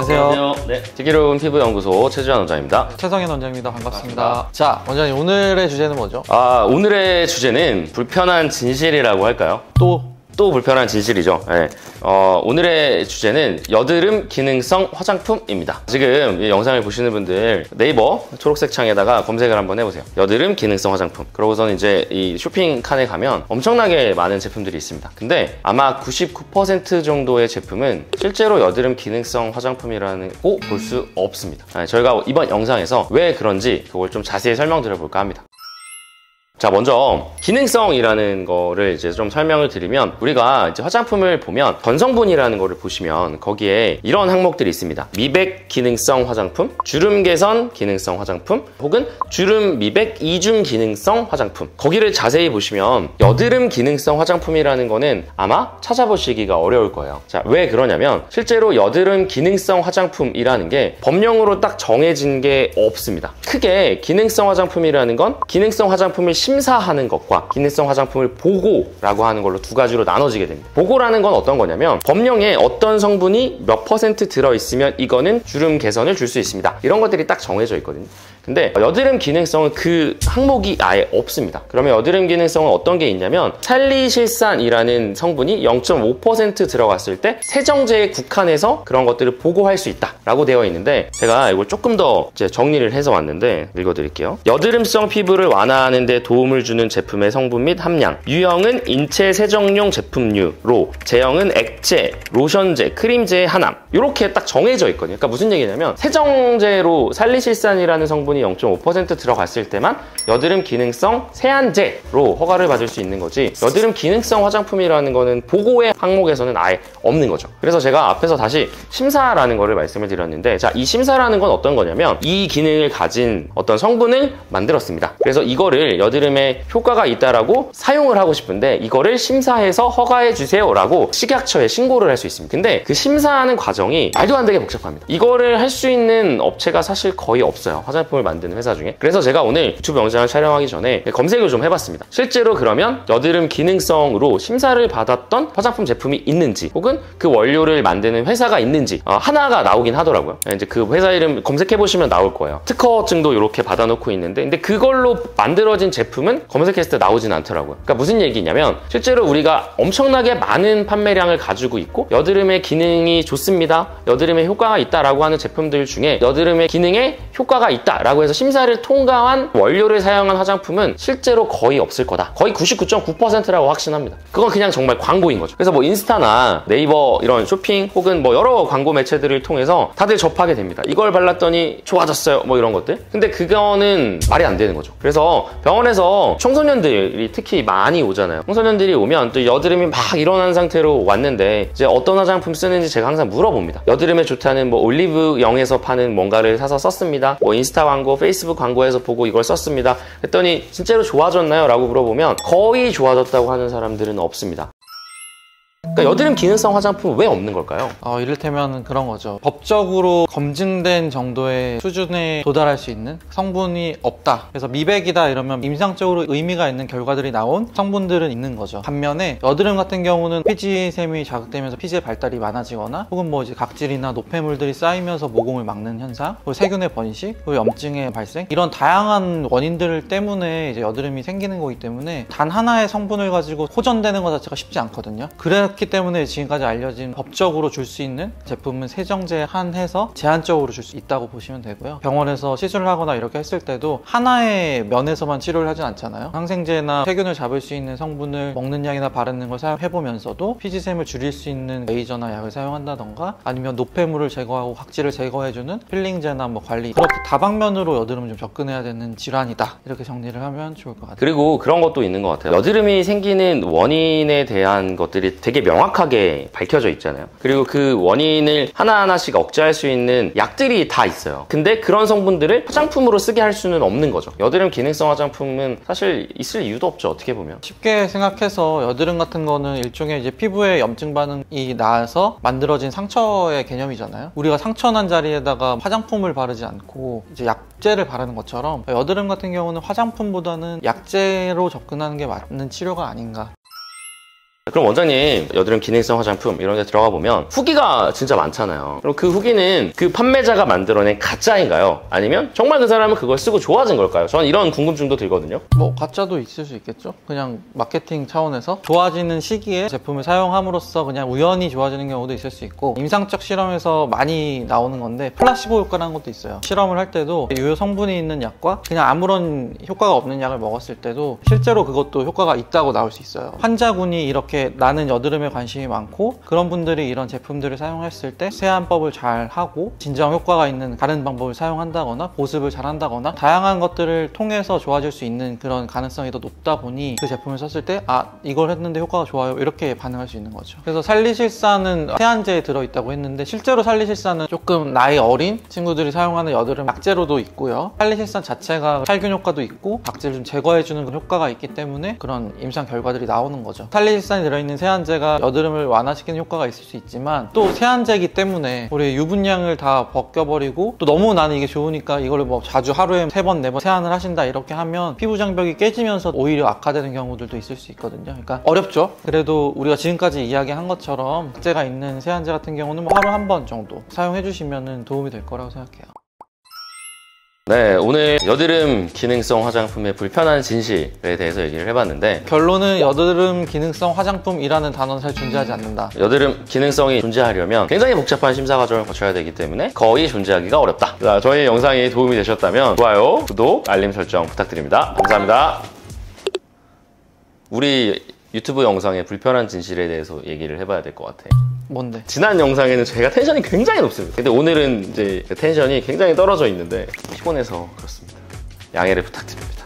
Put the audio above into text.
안녕하세요. 네, 슬기로운 피부연구소 최주환 원장입니다. 최성현 원장입니다. 반갑습니다. 자, 원장님 오늘의 주제는 뭐죠? 오늘의 주제는 불편한 진실이라고 할까요? 또 불편한 진실이죠. 네. 오늘의 주제는 여드름 기능성 화장품입니다. 지금 이 영상을 보시는 분들 네이버 초록색 창에다가 검색을 한번 해보세요. 여드름 기능성 화장품. 그러고서는 이제 이 쇼핑 칸에 가면 엄청나게 많은 제품들이 있습니다. 근데 아마 99% 정도의 제품은 실제로 여드름 기능성 화장품이라는 거 볼 수 없습니다. 저희가 이번 영상에서 왜 그런지 그걸 좀 자세히 설명드려 볼까 합니다. 자, 먼저 기능성이라는 거를 이제 좀 설명을 드리면, 우리가 이제 화장품을 보면 전성분이라는 거를 보시면 거기에 이런 항목들이 있습니다. 미백 기능성 화장품, 주름 개선 기능성 화장품, 혹은 주름 미백 이중 기능성 화장품. 거기를 자세히 보시면 여드름 기능성 화장품이라는 거는 아마 찾아보시기가 어려울 거예요. 자, 왜 그러냐면 실제로 여드름 기능성 화장품이라는 게 법령으로 딱 정해진 게 없습니다. 크게 기능성 화장품이라는 건 기능성 화장품을 심사하는 것과 기능성 화장품을 보고라고 하는 걸로 두 가지로 나눠지게 됩니다. 보고라는 건 어떤 거냐면 법령에 어떤 성분이 몇 % 들어있으면 이거는 주름 개선을 줄 수 있습니다. 이런 것들이 딱 정해져 있거든요. 근데 여드름 기능성은 그 항목이 아예 없습니다. 그러면 여드름 기능성은 어떤 게 있냐면 살리실산이라는 성분이 0.5% 들어갔을 때 세정제에 국한해서 그런 것들을 보고할 수 있다라고 되어 있는데, 제가 이걸 조금 더 이제 정리를 해서 왔는데 읽어드릴게요. 여드름성 피부를 완화하는 데 도움을 주는 제품의 성분 및 함량, 유형은 인체 세정용 제품류로, 제형은 액체, 로션제, 크림제의 하남, 이렇게 딱 정해져 있거든요. 그러니까 무슨 얘기냐면 세정제로 살리실산이라는 성분이 0.5% 들어갔을 때만 여드름 기능성 세안제로 허가를 받을 수 있는 거지, 여드름 기능성 화장품이라는 거는 보고의 항목에서는 아예 없는 거죠. 그래서 제가 앞에서 다시 심사라는 거를 말씀을 드렸는데, 자, 이 심사라는 건 어떤 거냐면 이 기능을 가진 어떤 성분을 만들었습니다. 그래서 이거를 여드름에 효과가 있다라고 사용을 하고 싶은데 이거를 심사해서 허가해 주세요 라고 식약처에 신고를 할 수 있습니다. 근데 그 심사하는 과정이 말도 안 되게 복잡합니다. 이거를 할 수 있는 업체가 사실 거의 없어요, 화장품을 만드는 회사 중에. 그래서 제가 오늘 유튜브 영상을 촬영하기 전에 검색을 좀 해봤습니다. 실제로 그러면 여드름 기능성으로 심사를 받았던 화장품 제품이 있는지, 혹은 그 원료를 만드는 회사가 있는지 하나가 나오긴 하더라고요. 이제 그 회사 이름 검색해보시면 나올 거예요. 특허증도 이렇게 받아놓고 있는데, 근데 그걸로 만들어진 제품은 검색했을 때 나오진 않더라고요. 그러니까 무슨 얘기냐면 실제로 우리가 엄청나게 많은 판매량을 가지고 있고 여드름의 기능이 좋습니다, 여드름에 효과가 있다라고 하는 제품들 중에 여드름의 기능에 효과가 있다라고 해서 심사를 통과한 원료를 사용한 화장품은 실제로 거의 없을 거다. 거의 99.9%라고 확신합니다. 그건 그냥 정말 광고인 거죠. 그래서 뭐 인스타나 네이버 이런 쇼핑 혹은 뭐 여러 광고 매체들을 통해서 다들 접하게 됩니다. 이걸 발랐더니 좋아졌어요, 뭐 이런 것들. 근데 그거는 말이 안 되는 거죠. 그래서 병원에서 청소년들이 특히 많이 오잖아요. 청소년들이 오면 또 여드름이 막 일어난 상태로 왔는데 이제 어떤 화장품 쓰는지 제가 항상 물어봅니다. 여드름에 좋다는 뭐 올리브영에서 파는 뭔가를 사서 썼습니다, 뭐 인스타 광고, 페이스북 광고에서 보고 이걸 썼습니다. 그랬더니 진짜로 좋아졌나요? 라고 물어보면 거의 좋아졌다고 하는 사람들은 없습니다. 그러니까 여드름 기능성 화장품은 왜 없는 걸까요? 이를테면 그런 거죠. 법적으로 검증된 정도의 수준에 도달할 수 있는 성분이 없다, 그래서 미백이다 이러면 임상적으로 의미가 있는 결과들이 나온 성분들은 있는 거죠. 반면에 여드름 같은 경우는 피지샘이 자극되면서 피지의 발달이 많아지거나, 혹은 뭐 이제 각질이나 노폐물들이 쌓이면서 모공을 막는 현상, 그리고 세균의 번식, 그리고 염증의 발생, 이런 다양한 원인들 때문에 이제 여드름이 생기는 거기 때문에 단 하나의 성분을 가지고 호전되는 것 자체가 쉽지 않거든요. 그렇기 때문에 지금까지 알려진 법적으로 줄 수 있는 제품은 세정제에 한해서 제한적으로 줄 수 있다고 보시면 되고요. 병원에서 시술을 하거나 이렇게 했을 때도 하나의 면에서만 치료를 하진 않잖아요. 항생제나 세균을 잡을 수 있는 성분을 먹는 약이나 바르는 걸 사용해보면서도 피지샘을 줄일 수 있는 레이저나 약을 사용한다던가, 아니면 노폐물을 제거하고 각질을 제거해주는 필링제나 뭐 관리, 그렇게 다방면으로 여드름을 좀 접근해야 되는 질환이다, 이렇게 정리를 하면 좋을 것 같아요. 그리고 그런 것도 있는 것 같아요. 여드름이 생기는 원인에 대한 것들이 되게 명확하게 밝혀져 있잖아요. 그리고 그 원인을 하나하나씩 억제할 수 있는 약들이 다 있어요. 근데 그런 성분들을 화장품으로 쓰게 할 수는 없는 거죠. 여드름 기능성 화장품은 사실 있을 이유도 없죠, 어떻게 보면. 쉽게 생각해서 여드름 같은 거는 일종의 이제 피부에 염증 반응이 나서 만들어진 상처의 개념이잖아요. 우리가 상처 난 자리에다가 화장품을 바르지 않고 이제 약제를 바르는 것처럼 여드름 같은 경우는 화장품보다는 약제로 접근하는 게 맞는 치료가 아닌가. 그럼 원장님, 여드름 기능성 화장품 이런 데 들어가 보면 후기가 진짜 많잖아요. 그럼 그 후기는 그 판매자가 만들어낸 가짜인가요? 아니면 정말 그 사람은 그걸 쓰고 좋아진 걸까요? 저는 이런 궁금증도 들거든요. 뭐 가짜도 있을 수 있겠죠. 그냥 마케팅 차원에서 좋아지는 시기에 제품을 사용함으로써 그냥 우연히 좋아지는 경우도 있을 수 있고, 임상적 실험에서 많이 나오는 건데 플라시보 효과라는 것도 있어요. 실험을 할 때도 유효 성분이 있는 약과 그냥 아무런 효과가 없는 약을 먹었을 때도 실제로 그것도 효과가 있다고 나올 수 있어요. 환자군이 이렇게 나는 여드름에 관심이 많고 그런 분들이 이런 제품들을 사용했을 때 세안법을 잘 하고 진정 효과가 있는 다른 방법을 사용한다거나 보습을 잘 한다거나 다양한 것들을 통해서 좋아질 수 있는 그런 가능성이 더 높다 보니 그 제품을 썼을 때 이걸 했는데 효과가 좋아요, 이렇게 반응할 수 있는 거죠. 그래서 살리실사는 세안제에 들어있다고 했는데 실제로 살리실사는 조금 나이 어린 친구들이 사용하는 여드름 약제로도 있고요. 살리실사 자체가 살균 효과도 있고 각질을 좀 제거해주는 그런 효과가 있기 때문에 그런 임상 결과들이 나오는 거죠. 살리실산이 들어있는 세안제가 여드름을 완화시키는 효과가 있을 수 있지만 또 세안제이기 때문에 우리 유분량을 다 벗겨버리고 또 너무 나는 이게 좋으니까 이거를 뭐 자주 하루에 3번, 4번 세안을 하신다 이렇게 하면 피부 장벽이 깨지면서 오히려 악화되는 경우들도 있을 수 있거든요. 그러니까 어렵죠. 그래도 우리가 지금까지 이야기한 것처럼 약제가 있는 세안제 같은 경우는 뭐 하루 한 번 정도 사용해 주시면 도움이 될 거라고 생각해요. 네, 오늘 여드름 기능성 화장품의 불편한 진실에 대해서 얘기를 해봤는데 결론은 여드름 기능성 화장품이라는 단어는 사실 존재하지 않는다. 여드름 기능성이 존재하려면 굉장히 복잡한 심사 과정을 거쳐야 되기 때문에 거의 존재하기가 어렵다. 자, 저희 영상이 도움이 되셨다면 좋아요, 구독, 알림 설정 부탁드립니다. 감사합니다. 우리 유튜브 영상의 불편한 진실에 대해서 얘기를 해봐야 될 것 같아. 뭔데? 지난 영상에는 제가 텐션이 굉장히 높습니다. 근데 오늘은 이제 텐션이 굉장히 떨어져 있는데 피곤해서 그렇습니다. 양해를 부탁드립니다.